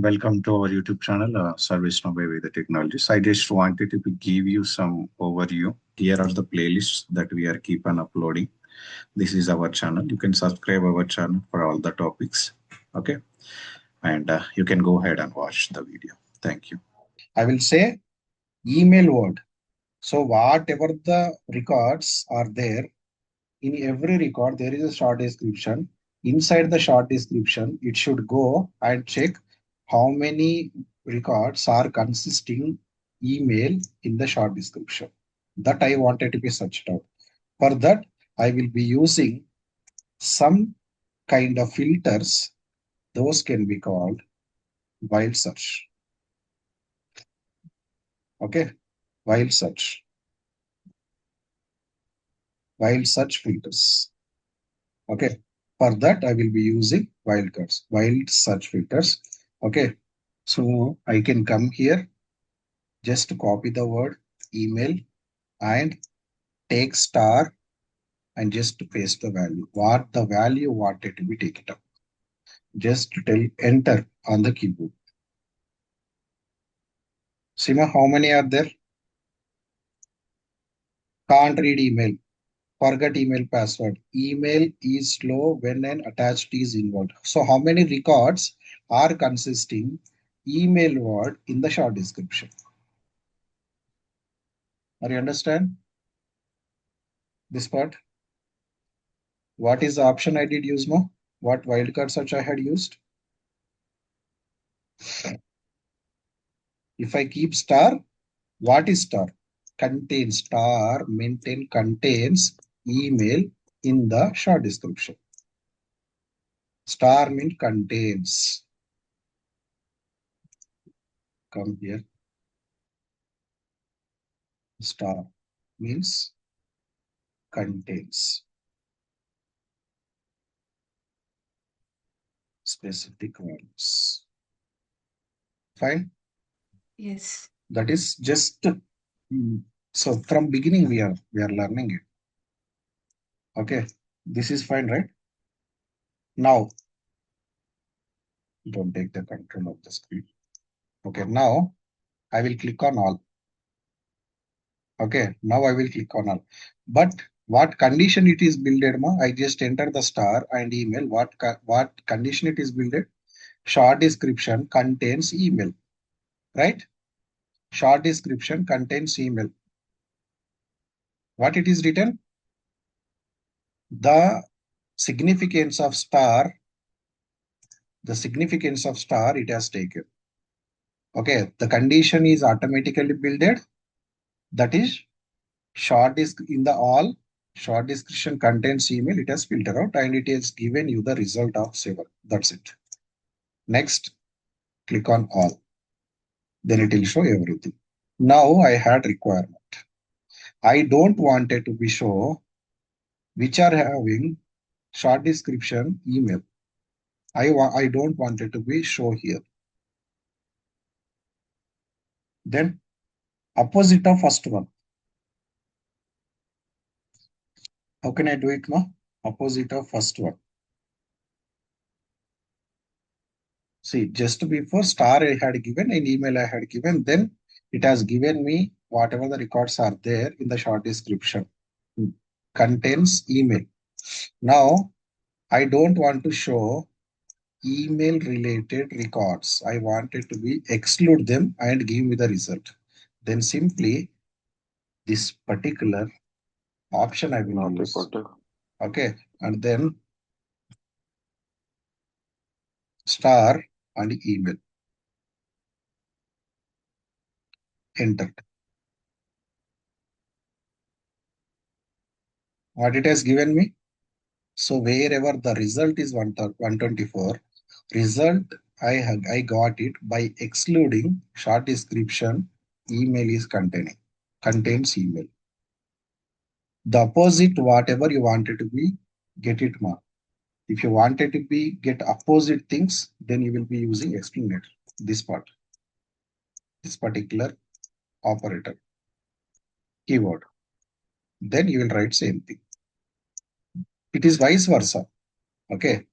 Welcome to our YouTube channel, ServiceNow by Veda Technologies. I just wanted to give you some overview. Here are the playlists that we are keep on uploading. This is our channel. You can subscribe our channel for all the topics. Okay, and you can go ahead and watch the video. Thank you. I will say email word. So whatever the records are there, in every record there is a short description. Inside the short description, it should go and check how many records are consisting email in the short description. That I wanted to be searched out. For that, I will be using some kind of filters. Those can be called wild search. Okay, wild search. Wild search filters. Okay, for that I will be using wildcards, wild search filters. Okay, so I can come here, just copy the word email and take star and just paste the value. What the value wanted to be taken up. Just tell enter on the keyboard. Sima, how many are there? Can't read email. Forget email password. Email is slow when an attached is involved. So how many records are consisting email word in the short description? Are you understand this part? What is the option I did use now? What wildcard search I had used? If I keep star, what is star? Contains star, maintain contains email in the short description. Star means contains. Come here. Star means contains specific values. Fine. Yes. That is just so from beginning we are learning it. Okay, this is fine, right? Now don't take the control of the screen. Okay, now I will click on all. Okay, now I will click on all. But what condition it is builded, ma? I just enter the star and email. What condition it is builded? Short description contains email, right? Short description contains email. What it is written? The significance of star, it has taken. Okay, the condition is automatically builded. That is short in the all short description contains email. It has filtered out and it has given you the result of 7. That's it. Next, click on all. Then it will show everything. Now I had requirement. I don't want it to be show which are having short description email. I don't want it to be show here. Then opposite of first one. How can I do it now? Opposite of first one. See, just before star I had given an email I had given, then it has given me whatever the records are there in the short description. Contains email. Now, I don't want to show email related records. I want it to be exclude them and give me the result. Then simply this particular option I will use. Okay, and then star and email. Enter. What it has given me? So wherever the result is 124, result I got it by excluding short description email is contains email. The opposite, whatever you wanted to be, get it marked. If you wanted to be get opposite things, then you will be using explanator. This part, this particular operator, keyword. Then you will write same thing. It is vice versa. Okay.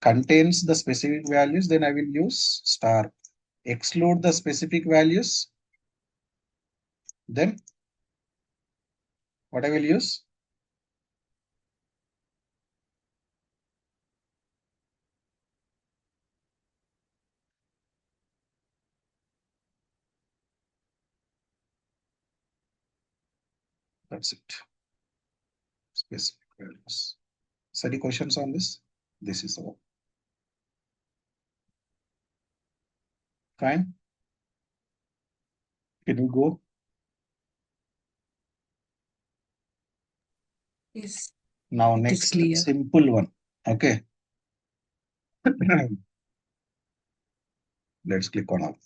contains the specific values, then I will use star. Exclude the specific values, then what I will use? That's it. Specific values. So any questions on this? This is all. Fine. Can you go? Yes. Now It is next clear. simple one. Okay. Let's click on all.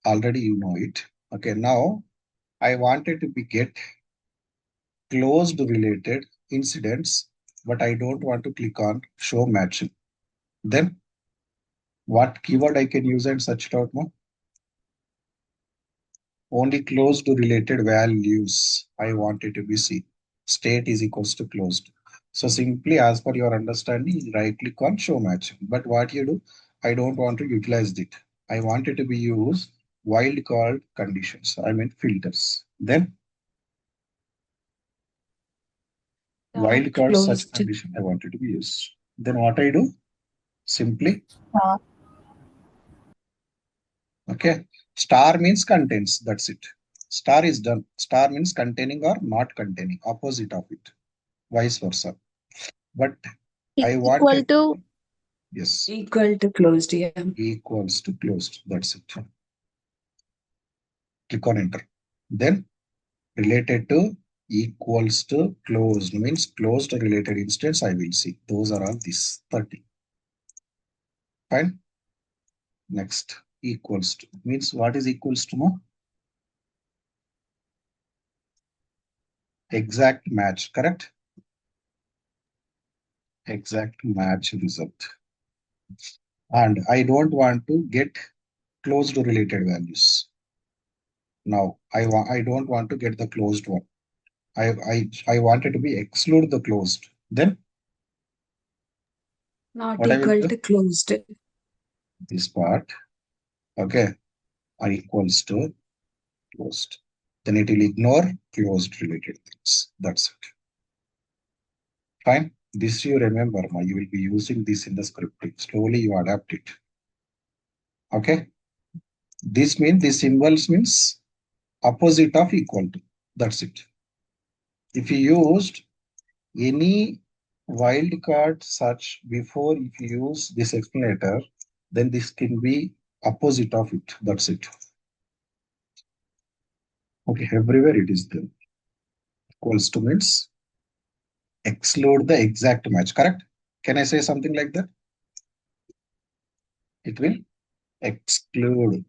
Already you know it. Okay. Now I wanted to be get closed related incidents, but I don't want to click on show matching. Then what keyword I can use and search it out more? Only closed related values I want it to be seen. State is equals to closed. So simply as per your understanding, you right click on show matching. But what you do, I don't want to utilize it. I want it to be used wildcard conditions. I mean filters. Then wildcard such Closed. condition I want it to be used. Then what I do? Simply, okay. Star means contains. That's it. Star is done. Star means containing or not containing. Opposite of it. Vice versa. But I Equal wanted, to yes, closed. Yeah. equals to closed. That's it. Click on enter. Then related to equals to closed means closed related instance I will see. Those are all these 30. Fine. Next equals to means what is equals to now? Exact match, correct? Exact match result. And I don't want to get closed related values. Now I don't want to get the closed one. I wanted to be exclude the closed. Then Not what I will equal do? to closed. This part, okay, are equals to closed. Then it will ignore closed related things. That's it. Fine. This you remember, you will be using this in the scripting. Slowly you adapt it. Okay. This means this symbols means opposite of equal to. That's it. If you used any wildcard search before, if you use this explanator, then this can be opposite of it. That's it. Okay, everywhere it is there. Equals to means exclude the exact match, correct? Can I say something like that? It will exclude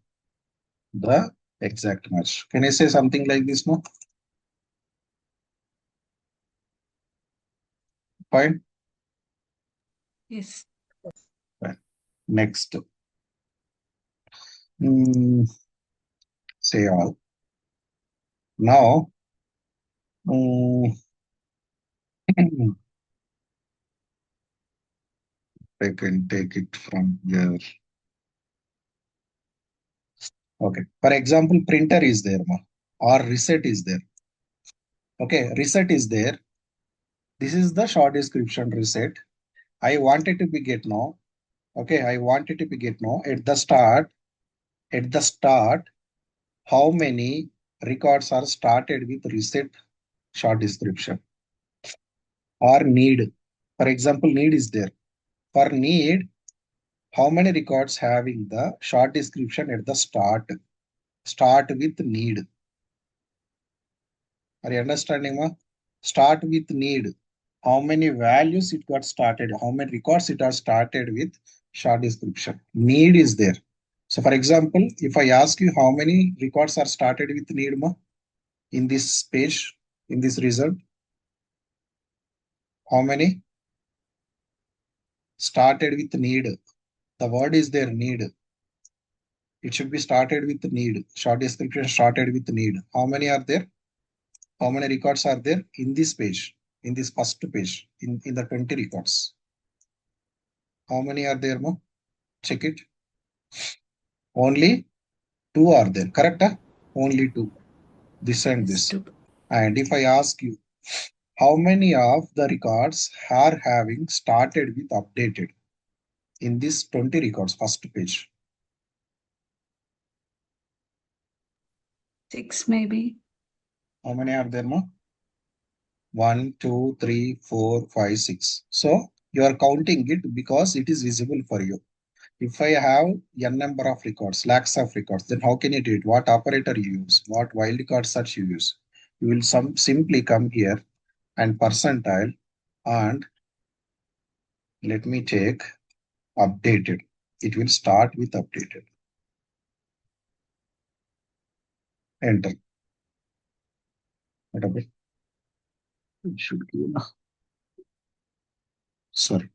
the exact match. Can I say something like this now? Fine. Yes. Fine. Next. Mm, say all. Now, mm, I can take it from here. Okay. For example, printer is there, or reset is there. Okay, reset is there. This is the short description reset. I wanted to be get now. Okay, I wanted to be get now at the start. At the start, how many records are started with reset short description or need? For example, need is there. For need, how many records having the short description at the start? Start with need. Are you understanding? Start with need. How many values it got started? How many records it has started with short description? Need is there. So for example, if I ask you how many records are started with need in this page, in this result, how many started with need? The word is there, need. It should be started with need. Short description started with need. How many are there? How many records are there in this page, in this first page, in the 20 records? How many are there, Mo? Check it. Only two are there, correct? Only two. This and this. And if I ask you, how many of the records are having started with updated in this 20 records, first page? 6 maybe. How many are there, Ma? 1, 2, 3, 4, 5, 6. So you are counting it because it is visible for you. If I have n number of records, lakhs of records, then how can you do it? What operator you use? What wildcard search you use? You will simply come here and percentile and let me take updated. It will start with updated. Enter. It should give. Sorry.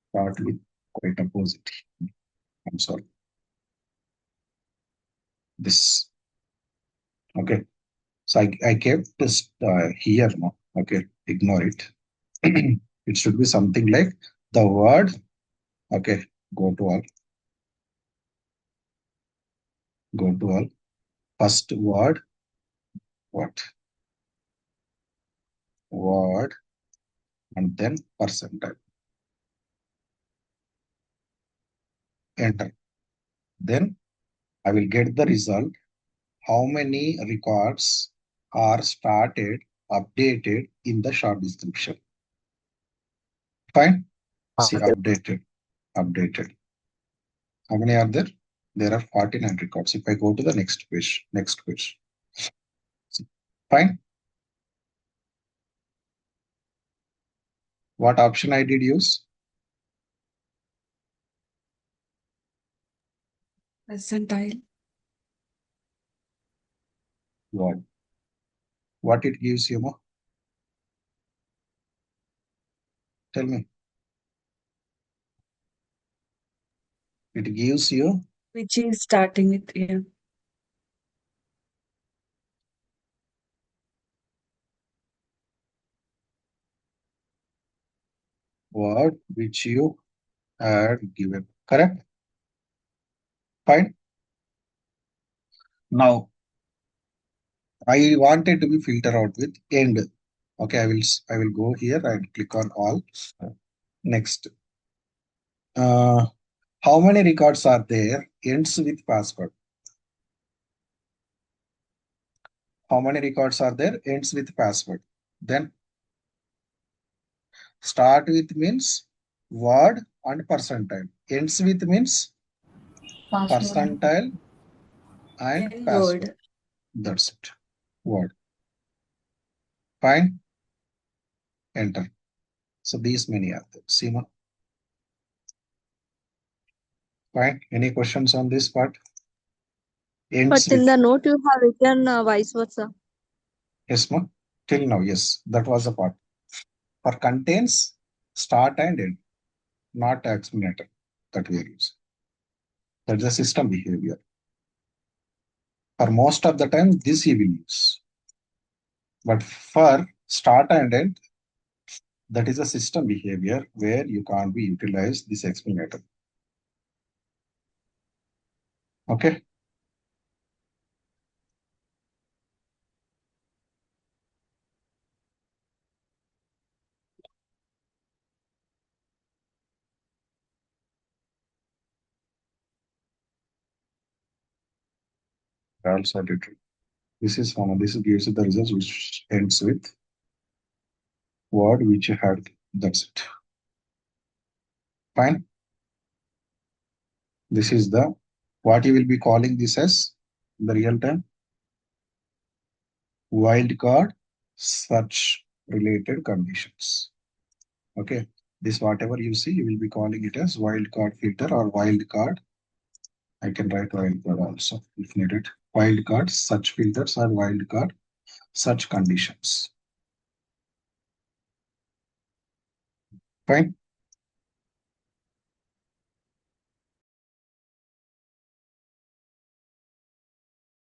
Start with quite opposite. I'm sorry. This. Okay. So I kept this here now. Okay. Ignore it. It should be something like the word. Okay. Go to all. Go to all. First word. What? Word. And then percentile. Enter. Then I will get the result. How many records are started, updated in the short description? Fine. See, updated. Updated. How many are there? There are 49 records. If I go to the next page. Fine. What option I did use? Percentile. What? What it gives you, Mo? Tell me. It gives you Which is starting with, yeah. word which you had given. Correct? Fine. Now, I wanted to be filter out with end. Okay, I will go here and click on all. Next. How many records are there? Ends with password. How many records are there? Ends with password. Then start with means word and percentile. Ends with means percentile and Then password. word. That's it. Word. Fine. Enter. So these many are there. Seema. Fine. Any questions on this part? Ends But in with the note you have written vice versa. yes, ma. Till now, yes, that was the part. For contains start and end, not exterminator that we are using. That's the system behavior. For most of the time, this you will use. But for start and end, that is a system behavior where you can't be utilized this exterminator. Okay. Also did it. This is one of this gives you the results which ends with word which you had. That's it. Fine. This is the what you will be calling this as the real time wildcard search related conditions. Okay. This whatever you see, you will be calling it as wildcard filter or wildcard. I can write wildcard also if needed. Wildcard search filters or wildcard search conditions. Fine.